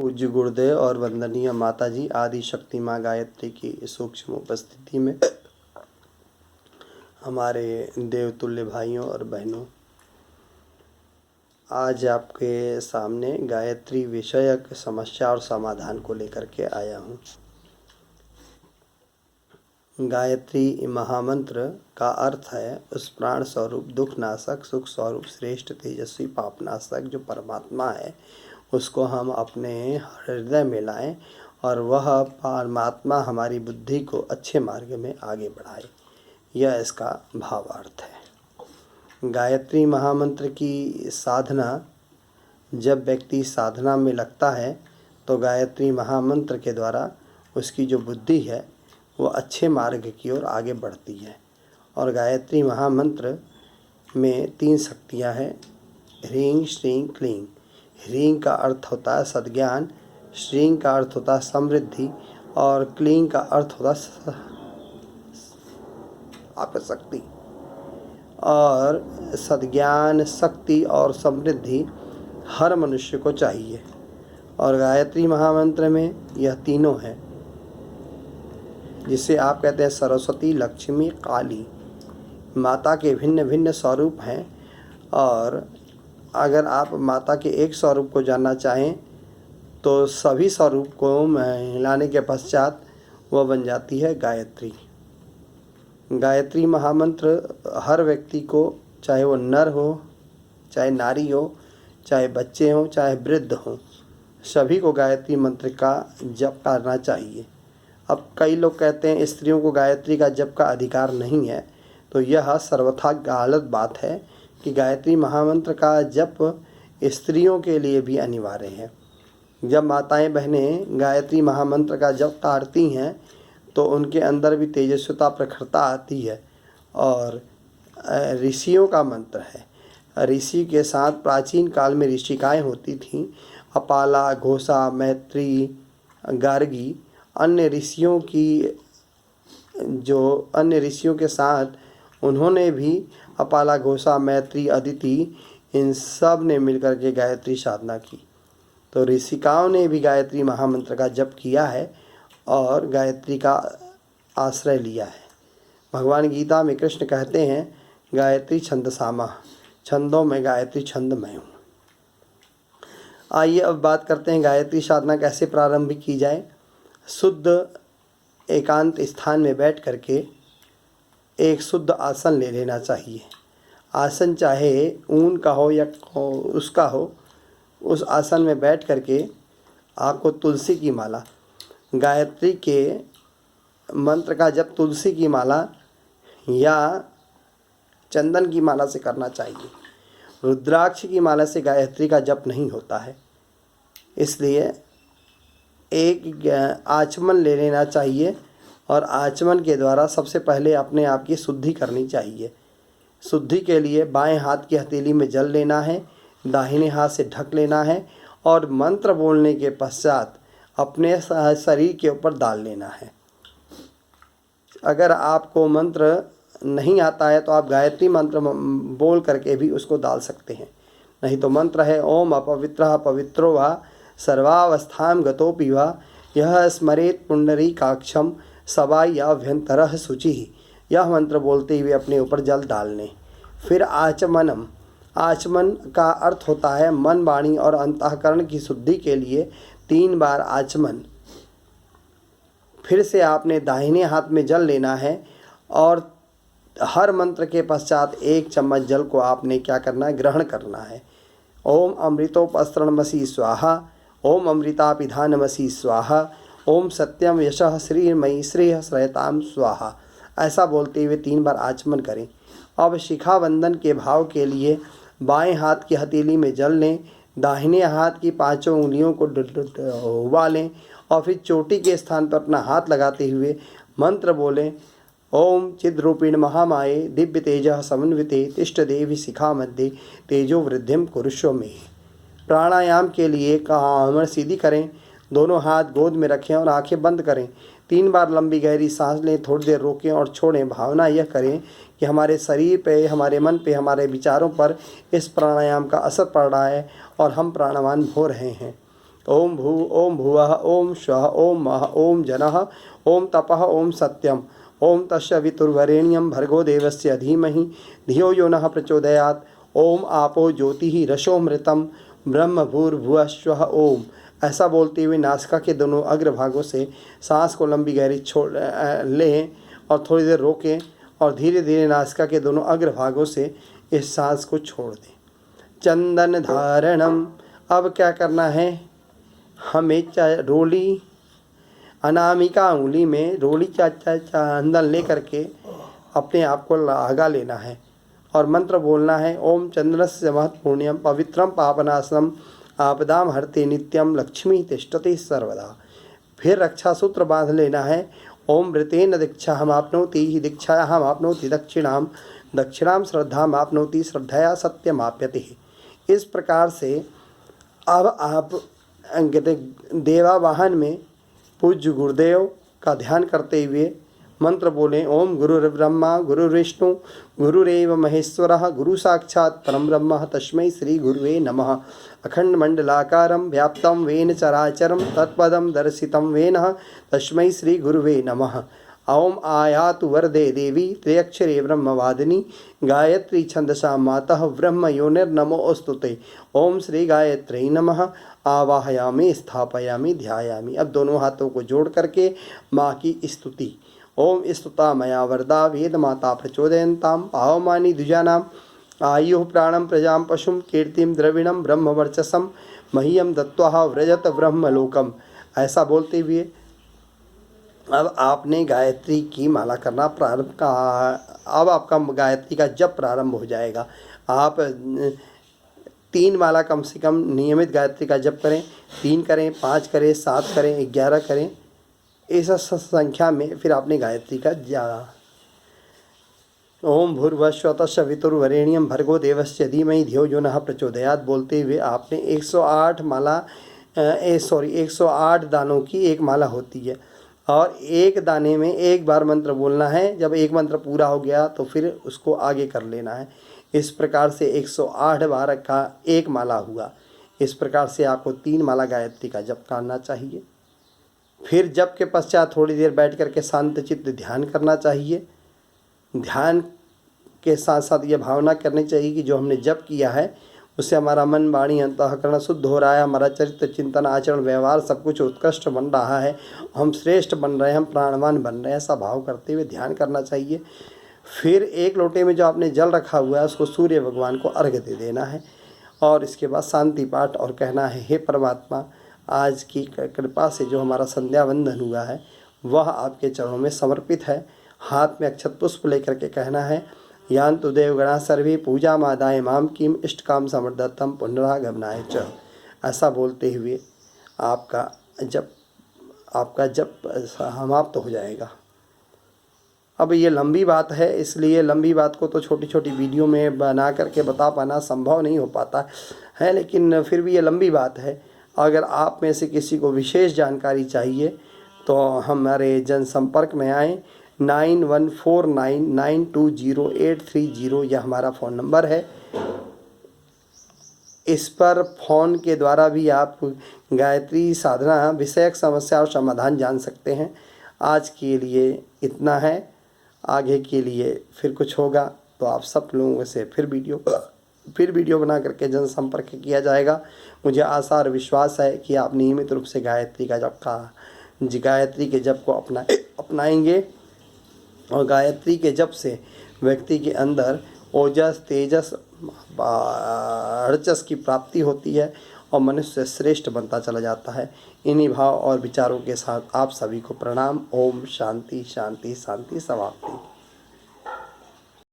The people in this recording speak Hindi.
पूज्य गुरुदेव और वंदनीय माताजी आदि शक्ति माँ गायत्री की सूक्ष्म उपस्थिति में हमारे देवतुल्य भाइयों और बहनों, आज आपके सामने गायत्री विषयक समस्या और समाधान को लेकर के आया हूँ। गायत्री महामंत्र का अर्थ है उस प्राण स्वरूप दुख नाशक सुख स्वरूप श्रेष्ठ तेजस्वी पापनाशक जो परमात्मा है, उसको हम अपने हृदय में लाएं और वह परमात्मा हमारी बुद्धि को अच्छे मार्ग में आगे बढ़ाए। यह इसका भावार्थ है। गायत्री महामंत्र की साधना, जब व्यक्ति साधना में लगता है तो गायत्री महामंत्र के द्वारा उसकी जो बुद्धि है वो अच्छे मार्ग की ओर आगे बढ़ती है। और गायत्री महामंत्र में 3 शक्तियाँ हैं, ह्रीं श्रीं क्लीं। ह्रीं का अर्थ होता है सद्ज्ञान, श्रीं का अर्थ होता है समृद्धि और क्लीं का अर्थ होता है आपशक्ति। और सद्ज्ञान, शक्ति और समृद्धि हर मनुष्य को चाहिए और गायत्री महामंत्र में यह तीनों हैं, जिसे आप कहते हैं सरस्वती, लक्ष्मी, काली। माता के भिन्न भिन्न स्वरूप हैं और अगर आप माता के एक स्वरूप को जानना चाहें तो सभी स्वरूप को मिलाने के पश्चात वह बन जाती है गायत्री। गायत्री महामंत्र हर व्यक्ति को, चाहे वो नर हो, चाहे नारी हो, चाहे बच्चे हों, चाहे वृद्ध हों, सभी को गायत्री मंत्र का जप करना चाहिए। अब कई लोग कहते हैं स्त्रियों को गायत्री का जप का अधिकार नहीं है, तो यह सर्वथा गलत बात है कि गायत्री महामंत्र का जप स्त्रियों के लिए भी अनिवार्य है। जब माताएं बहनें गायत्री महामंत्र का जप करती हैं तो उनके अंदर भी तेजस्विता प्रखरता आती है। और ऋषियों का मंत्र है। ऋषि के साथ प्राचीन काल में ऋषिकाएँ होती थीं, अपाला, घोषा, मैत्री, गार्गी। अन्य ऋषियों के साथ उन्होंने भी अपाला, घोषा, मैत्री, अदिति, इन सब ने मिलकर के गायत्री साधना की। तो ऋषिकाओं ने भी गायत्री महामंत्र का जप किया है और गायत्री का आश्रय लिया है। भगवान गीता में कृष्ण कहते हैं गायत्री छंदसामा, छंदों में गायत्री छंद मैं हूँ। आइए अब बात करते हैं गायत्री साधना कैसे प्रारंभ की जाए। शुद्ध एकांत स्थान में बैठ करके एक शुद्ध आसन ले लेना चाहिए। आसन चाहे ऊन का हो या उसका हो, उस आसन में बैठ करके आपको तुलसी की माला, गायत्री के मंत्र का जप तुलसी की माला या चंदन की माला से करना चाहिए। रुद्राक्ष की माला से गायत्री का जप नहीं होता है, इसलिए एक आचमन ले लेना चाहिए और आचमन के द्वारा सबसे पहले अपने आप की शुद्धि करनी चाहिए। शुद्धि के लिए बाएं हाथ की हथेली में जल लेना है, दाहिने हाथ से ढक लेना है और मंत्र बोलने के पश्चात अपने शरीर के ऊपर डाल लेना है। अगर आपको मंत्र नहीं आता है तो आप गायत्री मंत्र बोल करके भी उसको डाल सकते हैं। नहीं तो मंत्र है ओम अपवित्रः पवित्रो वा सर्वावस्थां गतोऽपि वा यह स्मरेत पुंडरीकाक्षं सवायाभ्यंतरः शुचिः। यह मंत्र बोलते हुए अपने ऊपर जल डालने। फिर आचमनम, आचमन का अर्थ होता है मन, वाणी और अंतःकरण की शुद्धि के लिए 3 बार आचमन। फिर से आपने दाहिने हाथ में जल लेना है और हर मंत्र के पश्चात 1 चम्मच जल को आपने क्या करना है, ग्रहण करना है। ओम अमृतोपस्त्रणमसि स्वाहा, ओम अमृतापिधानमसि स्वाहा, ओम सत्यम यशः श्रीमयी श्रेयः श्रयताम स्वाहा। ऐसा बोलते हुए 3 बार आचमन करें। अब शिखा वंदन के भाव के लिए बाएं हाथ की हथेली में जल लें, दाहिने हाथ की 5 उंगलियों को उबा लें और फिर चोटी के स्थान पर अपना हाथ लगाते हुए मंत्र बोलें ओम चिद्रूपिण महामाये दिव्य तेजः समन्विते तिष्ठ देवी शिखा मध्ये तेजो वृद्धिम कुरुष्व में। प्राणायाम के लिए कमर सीधी करें, दोनों हाथ गोद में रखें और आंखें बंद करें। 3 बार लंबी गहरी सांस लें, थोड़ी देर रोकें और छोड़ें। भावना यह करें कि हमारे शरीर पे, हमारे मन पे, हमारे विचारों पर इस प्राणायाम का असर पड़ रहा है और हम प्राणवान हो रहे हैं। ओम भू ओम भुवः ओम स्वः ओम महः ओम जनः ओम तपः ओम सत्यम ओम तस्य वितुर्वरेण्यं भर्गो देवस्य धीमहि धियो यो नः प्रचोदयात्। ओम आपो ज्योतिः रसोमृतम ब्रह्म भूर्भुवस्वः ओम। ऐसा बोलते हुए नासिका के दोनों अग्रभागों से सांस को लंबी गहरी छोड़ लें और थोड़ी देर रोकें और धीरे धीरे नासिका के दोनों अग्रभागों से इस सांस को छोड़ दें। चंदन धारणम, अब क्या करना है, हमें रोली अनामिका उंगली में रोली चंदन ले करके अपने आप को लगा लेना है और मंत्र बोलना है। ओम चंद्रस्य महत्पुण्यम पवित्रम पापनाशनम आपदाम हरते नित्यम लक्ष्मी तिष्ठति सर्वदा। फिर रक्षा सूत्र बांध लेना है। ओम मृतेन दीक्षा हम आपनोति ही दीक्षाया हम आपनोति दक्षिणाम दक्षिणाम श्रद्धाम आपनोति श्रद्धया सत्यम आप्यति। इस प्रकार से अब आप देवा वाहन में पूज्य गुरुदेव का ध्यान करते हुए मंत्र बोलें। ओम गुरुर्ब्रह्मा गुरुर्विष्णु गुरुरेव महेश्वरः गुरु साक्षात् परम ब्रह्म तस्मै श्री गुरुवे नमः। अखंड मंडलाकारं व्याप्तं वेन चराचरं तत्पदं दर्शितं वेन तस्मै श्री गुरुवे नमः। ओम आयातु वरदे देवी त्र्यक्षरे ब्रह्मवादिनी गायत्री छंदसा मातः ब्रह्म योनिर्नमोस्तुते। ओम श्री गायत्री नमः। आवाहयामि स्थापयामि ध्यायामि। अब दोनों हाथों को जोड़ करके माँ की स्तुति। ओम स्तुता मया वरदा वेद माता प्रचोदयन्ताम पावमानी द्विजानाम आयुः प्राणम प्रजाम पशुम कीर्तिम द्रविणम ब्रह्मवर्चसम मह्यम दत्वा व्रजत ब्रह्मलोकम। ऐसा बोलते हुए अब आपने गायत्री की माला करना प्रारंभ का। अब आपका गायत्री का जप प्रारंभ हो जाएगा। आप 3 माला कम से कम नियमित गायत्री का जप करें। 3 करें, 5 करें, 7 करें, 11 करें। इस संख्या में फिर आपने गायत्री का ओम भूर्भुवस्सुः सवितुर्वरेण्यं भर्गो देवस्य धीमहि धियो यो नः प्रचोदयात् बोलते हुए आपने 108 दानों की एक माला होती है और एक दाने में एक बार मंत्र बोलना है। जब एक मंत्र पूरा हो गया तो फिर उसको आगे कर लेना है। इस प्रकार से 108 बार का एक माला हुआ। इस प्रकार से आपको 3 माला गायत्री का जप करना चाहिए। फिर जप के पश्चात थोड़ी देर बैठ करके शांत चित्त ध्यान करना चाहिए। ध्यान के साथ साथ ये भावना करनी चाहिए कि जो हमने जप किया है उससे हमारा मन वाणी अंतःकरण शुद्ध हो रहा है। हमारा चरित्र चिंतन आचरण व्यवहार सब कुछ उत्कृष्ट बन रहा है। हम श्रेष्ठ बन रहे हैं, हम प्राणवान बन रहे हैं। ऐसा भाव करते हुए ध्यान करना चाहिए। फिर एक लोटे में जो आपने जल रखा हुआ है उसको सूर्य भगवान को अर्घ्य दे देना है और इसके बाद शांति पाठ और कहना है, हे परमात्मा, आज की कृपा से जो हमारा संध्या वंदन हुआ है वह आपके चरणों में समर्पित है। हाथ में अक्षत पुष्प लेकर के कहना है, यान्तु देवगणा सर्वे पूजा मादाय माम किम इष्टकाम समर्दत्तम पुनरागमनाय च। ऐसा बोलते हुए आपका जप समाप्त हो जाएगा। अब ये लंबी बात है, इसलिए लंबी बात को तो छोटी छोटी वीडियो में बना करके बता पाना संभव नहीं हो पाता है, लेकिन फिर भी ये लंबी बात है। अगर आप में से किसी को विशेष जानकारी चाहिए तो हमारे जनसंपर्क में आएँ। 9149920830 यह हमारा फ़ोन नंबर है। इस पर फ़ोन के द्वारा भी आप गायत्री साधना विषयक समस्या और समाधान जान सकते हैं। आज के लिए इतना है। आगे के लिए फिर कुछ होगा तो आप सब लोगों से फिर वीडियो बना करके जनसंपर्क किया जाएगा। मुझे आशा और विश्वास है कि आप नियमित रूप से गायत्री के जप को अपनाएंगे और गायत्री के जप से व्यक्ति के अंदर ओजस, तेजस, वर्चस की प्राप्ति होती है और मनुष्य श्रेष्ठ बनता चला जाता है। इन्हीं भाव और विचारों के साथ आप सभी को प्रणाम। ओम शांति शांति शांति। समाप्ति।